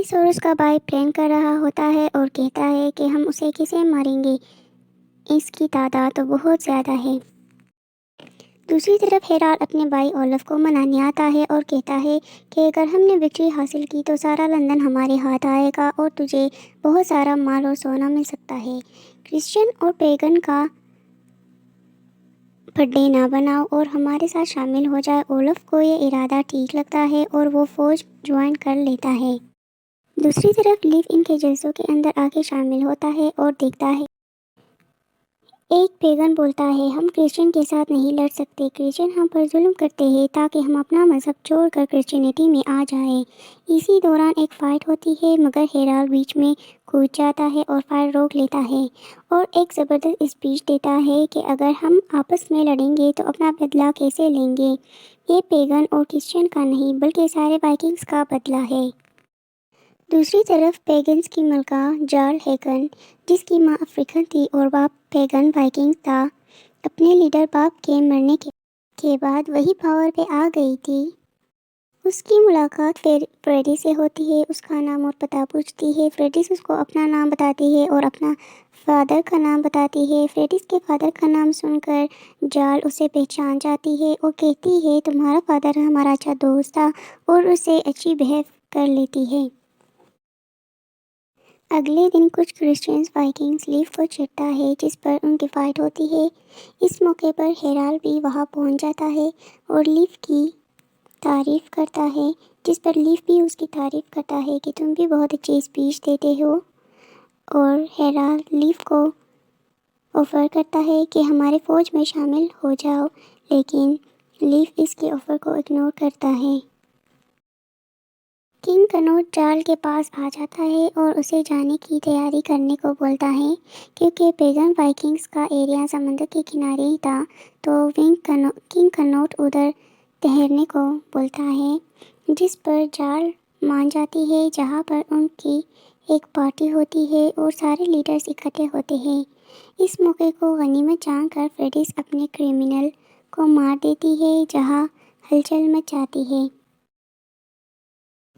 Free dish और उसका भाई प्लान कर रहा होता है और कहता है कि हम उसे कैसे मारेंगे, इसकी तादाद तो बहुत ज़्यादा है। दूसरी तरफ हेराल्ड अपने भाई ओलफ को मनाने आता है और कहता है कि अगर हमने विक्ट्री हासिल की तो सारा लंदन हमारे हाथ आएगा और तुझे बहुत सारा माल और सोना मिल सकता है। क्रिश्चियन और पेगन का बर्थडे ना बनाओ और हमारे साथ शामिल हो जाए। ओलफ को ये इरादा ठीक लगता है और वो फौज ज्वाइन कर लेता है। दूसरी तरफ लीव इनके जलसों के अंदर आके शामिल होता है और देखता है। एक पेगन बोलता है, हम क्रिश्चियन के साथ नहीं लड़ सकते। क्रिश्चियन हम पर जुल्म करते हैं ताकि हम अपना मज़हब छोड़कर क्रिश्चियनिटी में आ जाएं। इसी दौरान एक फ़ाइट होती है मगर हेराल्ड बीच में कूद जाता है और फाइट रोक लेता है और एक ज़बरदस्त स्पीच देता है कि अगर हम आपस में लड़ेंगे तो अपना बदला कैसे लेंगे। ये पेगन और क्रिश्चियन का नहीं बल्कि सारे वाइकिंग्स का बदला है। दूसरी तरफ पेगन्स की मलका जार्ल हैकन, जिसकी माँ अफ्रीकन थी और बाप पेगन वाइकिंग था, अपने लीडर बाप के मरने के बाद वही पावर पे आ गई थी। उसकी मुलाकात फ्रेडिस से होती है। उसका नाम और पता पूछती है। फ्रेडिस उसको अपना नाम बताती है और अपना फादर का नाम बताती है। फ्रेडिस के फादर का नाम सुनकर जार्ल उसे पहचान जाती है और कहती है, तुम्हारा फादर हमारा अच्छा दोस्त था, और उसे अच्छी बिहेव कर लेती है। अगले दिन कुछ क्रिश्चियंस वाइकिंग्स लीव को चिढ़ता है जिस पर उनकी फाइट होती है। इस मौके पर हेराल्ड भी वहां पहुंच जाता है और लीव की तारीफ करता है, जिस पर लीव भी उसकी तारीफ करता है कि तुम भी बहुत अच्छी स्पीच देते हो। और हेराल्ड लीव को ऑफ़र करता है कि हमारे फ़ौज में शामिल हो जाओ, लेकिन लीव इसके ऑफ़र को इग्नोर करता है। किंग कनोट जार्ल के पास आ जाता है और उसे जाने की तैयारी करने को बोलता है, क्योंकि पेगन वाइकिंग्स का एरिया समुद्र के किनारे ही था। तो किंग कनोट उधर ठहरने को बोलता है, जिस पर जार्ल मान जाती है, जहाँ पर उनकी एक पार्टी होती है और सारे लीडर्स इकट्ठे होते हैं। इस मौके को गनीमत जानकर फ्रेडिस अपने क्रिमिनल को मार देती है, जहाँ हलचल मच जाती है।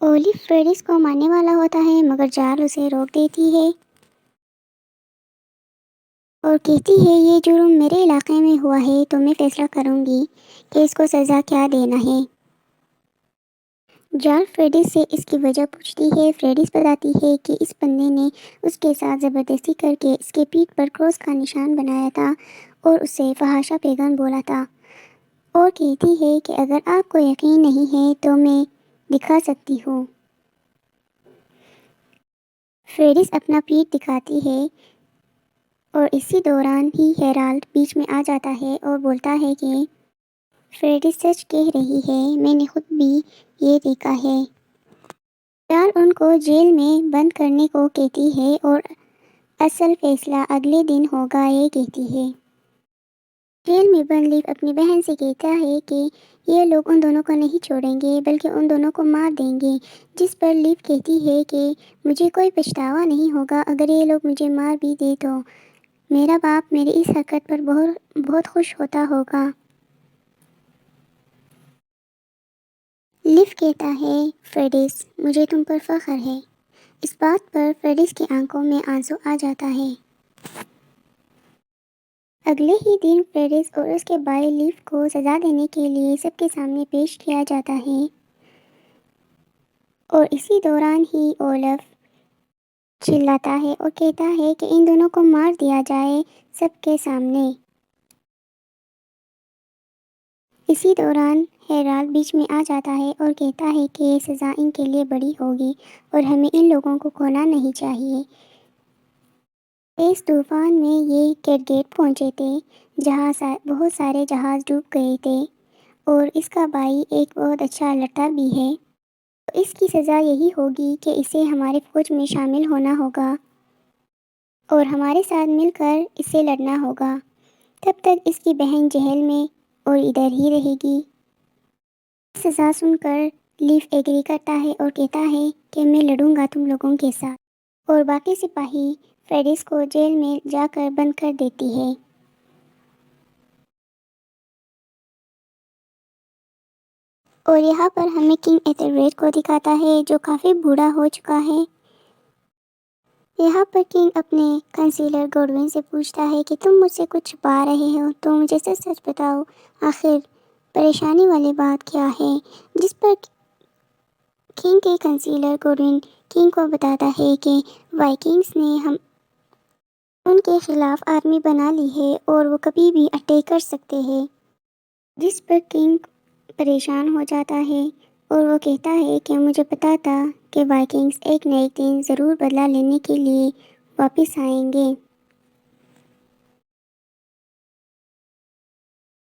ओलिव फ्रेडिस को मारने वाला होता है मगर जार्ल उसे रोक देती है और कहती है, ये जुर्म मेरे इलाके में हुआ है तो मैं फैसला करूंगी कि इसको सज़ा क्या देना है। जार्ल फ्रेडिस से इसकी वजह पूछती है। फ्रेडिस बताती है कि इस बंदे ने उसके साथ ज़बरदस्ती करके इसके पीठ पर क्रॉस का निशान बनाया था और उसे फहाशा पैगाम बोला था, और कहती है कि अगर आपको यकीन नहीं है तो मैं दिखा सकती हूँ। फ्रेडिस अपना पीठ दिखाती है और इसी दौरान ही हेराल्ड बीच में आ जाता है और बोलता है कि फ्रेडिस सच कह रही है, मैंने खुद भी ये देखा है। जार्ल उनको जेल में बंद करने को कहती है और असल फैसला अगले दिन होगा ये कहती है। जेल में बंद लीव अपनी बहन से कहता है कि ये लोग उन दोनों को नहीं छोड़ेंगे बल्कि उन दोनों को मार देंगे, जिस पर लीव कहती है कि मुझे कोई पछतावा नहीं होगा अगर ये लोग मुझे मार भी दे तो मेरा बाप मेरी इस हरकत पर बहुत बहुत खुश होता होगा। लिव कहता है, फ्रेडिस मुझे तुम पर फख्र है। इस बात पर फ्रेडिस की आंखों में आंसू आ जाता है। अगले ही दिन फ्रेडिस और उसके भाई लिव को सज़ा देने के लिए सबके सामने पेश किया जाता है और इसी दौरान ही ओलफ चिल्लाता है और कहता है कि इन दोनों को मार दिया जाए सबके सामने। इसी दौरान हेराल्ड बीच में आ जाता है और कहता है कि ये सज़ा इनके लिए बड़ी होगी और हमें इन लोगों को खोना नहीं चाहिए। इस तूफान में ये कैटगेट पहुंचे थे, जहाँ बहुत सारे जहाज़ डूब गए थे और इसका भाई एक बहुत अच्छा लड़का भी है। तो इसकी सज़ा यही होगी कि इसे हमारे फौज में शामिल होना होगा और हमारे साथ मिलकर इसे लड़ना होगा। तब तक इसकी बहन जेल में और इधर ही रहेगी। सज़ा सुनकर लीफ एग्री करता है और कहता है कि मैं लड़ूंगा तुम लोगों के साथ, और बाकी सिपाही फ्रेडिस को जेल में जाकर बंद कर देती है। اور یہاں پر ہمیں کنگ ایتھلریڈ کو دکھاتا ہے جو کافی بوڑھا ہو چکا ہے۔ یہاں پر کنگ اپنے کنسیلر گوڈون سے پوچھتا ہے کہ تم مجھ سے کچھ چھپا رہے ہو تو مجھے سچ سچ بتاؤ، آخر پریشانی والی بات کیا ہے؟ جس پر کنگ کے کنسیلر گوڈون کنگ کو بتاتا ہے کہ وائکنگز نے ان کے خلاف آرمی بنا لی ہے اور وہ کبھی بھی اٹیک کر سکتے ہیں۔ جس پر کنگ پریشان ہو جاتا ہے اور وہ کہتا ہے کہ مجھے پتا تھا کہ وائکنگز ایک نہ ایک دن ضرور بدلہ لینے کے لیے واپس آئیں گے۔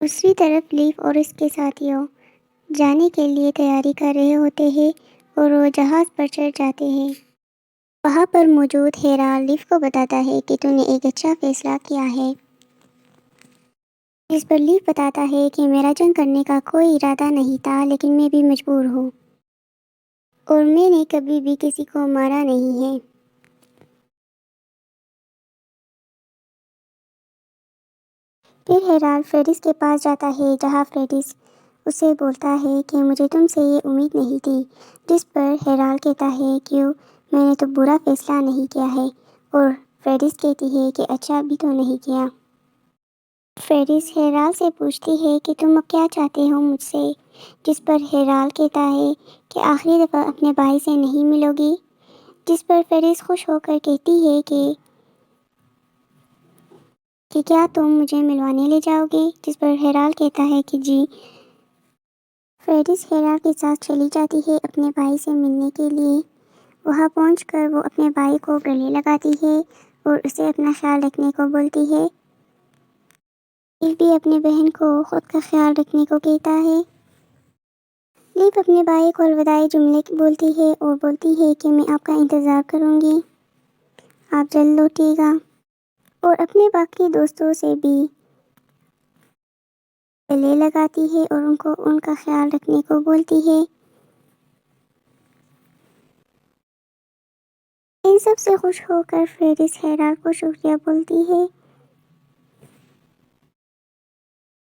دوسری طرف لیف اور اس کے ساتھیوں جانے کے لیے تیاری کر رہے ہوتے ہیں اور وہ جہاز پر چڑھ جاتے ہیں۔ وہاں پر موجود ہیرا لیف کو بتاتا ہے کہ تو نے ایک اچھا فیصلہ کیا ہے۔ جس پر لیف بتاتا ہے کہ میرا جنگ کرنے کا کوئی ارادہ نہیں تھا لیکن میں بھی مجبور ہوں اور میں نے کبھی بھی کسی کو مارا نہیں ہے۔ پھر ہیرالڈ فریڈس کے پاس جاتا ہے جہاں فریڈس اسے بولتا ہے کہ مجھے تم سے یہ امید نہیں تھی۔ جس پر ہیرالڈ کہتا ہے کہ میں نے تو برا فیصلہ نہیں کیا ہے اور فریڈس کہتی ہے کہ اچھا بھی تو نہیں کیا۔ فریڈس ہیرالڈ سے پوچھتی ہے کہ تم اب کیا چاہتے ہو مجھ سے؟ جس پر ہیرالڈ کہتا ہے کہ آخری دفعہ اپنے بھائی سے نہیں ملو گی؟ جس پر فریڈس خوش ہو کر کہتی ہے کہ کیا تم مجھے ملوانے لے جاؤ گے؟ جس پر ہیرالڈ کہتا ہے کہ جی۔ فریڈس ہیرالڈ کے ساتھ چلی جاتی ہے اپنے بھائی سے ملنے کے لیے۔ وہاں پہنچ کر وہ اپنے بھائی کو گلے لگاتی ہے اور اسے اپنا خیال رکھنے کو بولتی ہے۔ لیف بھی اپنے بہن کو خود کا خیال رکھنے کو کہتا ہے۔ لیف اپنے بھائی کو الوداعی جملے بولتی ہے اور بولتی ہے کہ میں آپ کا انتظار کروں گی، آپ جلد لوٹیے گا، اور اپنے باقی دوستوں سے بھی گلے لگاتی ہے اور ان کو ان کا خیال رکھنے کو بولتی ہے۔ ان سب سے خوش ہو کر فریڈس ہیرالڈ کو شکریہ بولتی ہے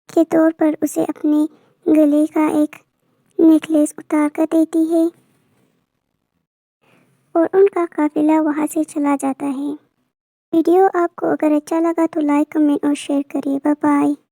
کے طور پر اسے اپنے گلے کا ایک نیکلیس اتار کر دیتی ہے اور ان کا قافلہ وہاں سے چلا جاتا ہے۔ ویڈیو آپ کو اگر اچھا لگا تو لائک، کمنٹ اور شیئر کریے۔ Bye bye.